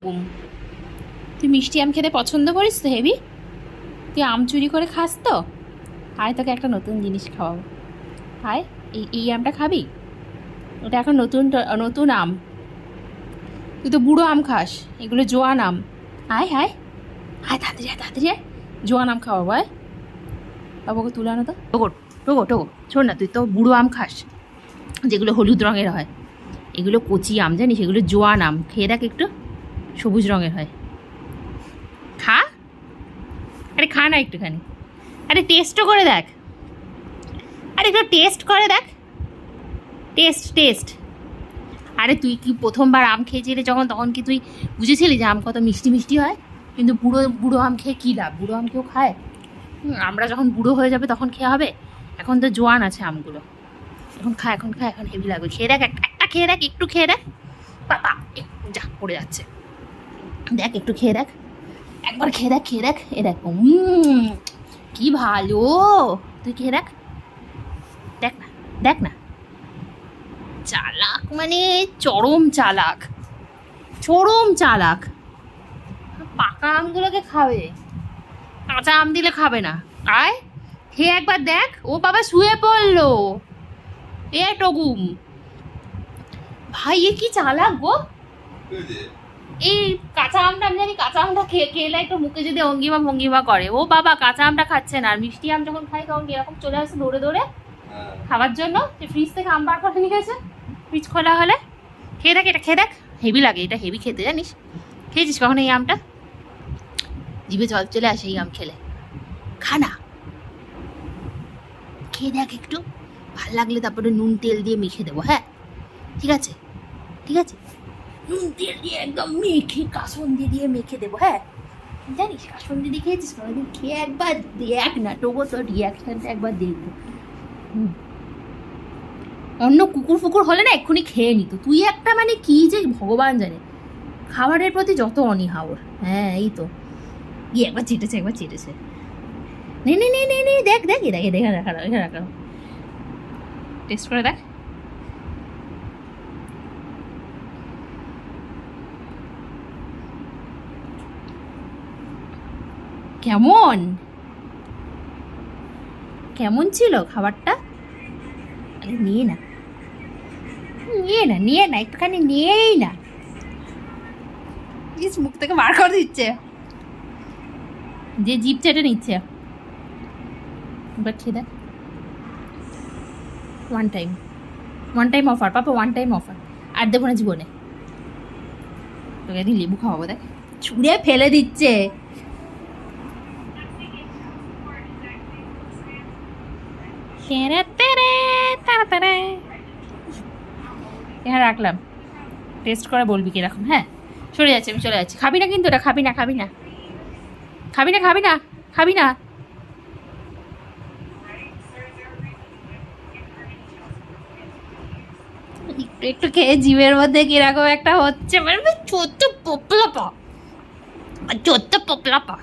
Broom, তুই মিষ্টি আম খেতে পছন্দ করিস তো হেবি? তুই আম চুরি করে খাস তো? আয় তোকে একটা নতুন জিনিস খাওয়াবো। আয়, এই আমটা খাবি? ওটা এখন নতুন নতুন আম। তুই তো বুড়ো আম খাস, এগুলো জোয়ান আম। আয় আয় আয়, তাড়াতাড়ি আয়, তাড়াতাড়ি আয়, জোয়ান আম খাওয়াবো। আয় বাবাকে তুলে আনো তো। টোগো টোগো টোগো, শোন না, তুই তো বুড়ো আম খাস, যেগুলো হলুদ রঙের হয়। এগুলো কচি আম, জানিস? এগুলো জোয়ান আম, খেয়ে দেখ একটু, সবুজ রঙের হয়। খা, আরে খা না একটুখানি, আরে টেস্টও করে দেখ, আরে একটু টেস্ট করে দেখ, টেস্ট টেস্ট। আরে তুই কি প্রথমবার আম খেয়েছিলি যখন, তখন কি তুই বুঝেছিলি যে আম কত মিষ্টি মিষ্টি হয়? কিন্তু বুড়ো বুড়ো আম খেয়ে কী লাভ? বুড়ো আম কেউ খায়? আমরা যখন বুড়ো হয়ে যাবে তখন খেয়ে হবে। এখন তো জোয়ান আছে আমগুলো, এখন খা, এখন খা, এখন হেভি লাগবে। খেয়ে দেখ, একটা খেয়ে দেখ, একটু খেয়ে দেখ। বাবা যা পড়ে যাচ্ছে, দেখ একটু খেয়ে দেখ, একবার খেয়ে দেখ, খেয়ে দেখ, এ দেখ কি ভালো। তুই খেয়ে দেখ, দেখ না, দেখ না। চালাক মানে চরম চালাক, চরম চালাক। পাকা আমগুলোকে খাবে, কাঁচা আম দিলে খাবে না। আয় খেয়ে একবার দেখ। ও বাবা শুয়ে পড়লো, এ টগুম ভাই, এ কি চালাক গো। এই কাঁচা আমটা, আমি জানি কাঁচা আমটা খেলে একটু মুখে যদি অঙ্গিমা ভঙ্গিমা করে। ও বাবা কাঁচা আমটা খাচ্ছে না, আর মিষ্টি আম যখন খাই তখন এরকম চলে আসছে দৌড়ে দৌড়ে খাবার জন্য। যে ফ্রিজ থেকে আম বার করে নিয়ে গেছে, ফ্রিজ খোলা হলে। খেয়ে দেখ, এটা খেয়ে দেখ, হেভি লাগে, এটা হেভি খেতে, জানিস? খেয়েছিস কখন এই আমটা? জিভে জল চলে আসে এই আম খেলে। খা না, খেয়ে দেখ একটু, ভাল লাগলে তারপরে নুন তেল দিয়ে মেখে দেবো। হ্যাঁ ঠিক আছে, ঠিক আছে, নুন তেল দিয়ে একদম মেখে কাসুন্দি দিয়ে মেখে দেবো। হ্যাঁ জানিস কাসুন্দি দিয়ে খেয়েছিস কোনোদিন? খেয়ে একবার দেখ না টোগো, তোর রিয়াকশনটা একবার দেখবো। অন্য কুকুর ফুকুর হলে না এক্ষুনি খেয়ে নিত, তুই একটা মানে কি যে ভগবান জানে, খাবারের প্রতি যত অনীহা ওর। হ্যাঁ এই তো, গিয়ে একবার চেটেছে, একবার চেটেছে। নে নে নে নে নে, দেখ দেখ, এ দেখ, এ দেখে রাখা, এখানে রাখা, টেস্ট করে দেখ। কেমন কেমন ছিল খাবারটা? আরে নিয়ে না, নিয়ে না, নিয়ে না, একটুখানি নিয়েই না। ইস, মুখ থেকে বার করে দিচ্ছে, যে জিভ চেটে নিচ্ছে। এবার খেয়ে দেখ, ওয়ান টাইম অফার পাপা, ওয়ান টাইম অফার, আর দেবো না জীবনে। তোকে একদিন লেবু খাওয়াবো, দেখ ছুঁড়ে ফেলে দিচ্ছে। এখানে রাখলাম, টেস্ট করে বলবি কিরকম। হ্যাঁ সরে যাচ্ছে, আমি চলে যাচ্ছি। খাবি না কিন্তু, এটা খাবি না, খাবি না, খাবি না, খাবি না, খাবি না। একটু একটু খেয়ে জিভের মধ্যে কিরকম একটা হচ্ছে, মানে চোদ্দ পোপলা পা, চোদ্দ পোপলা পা।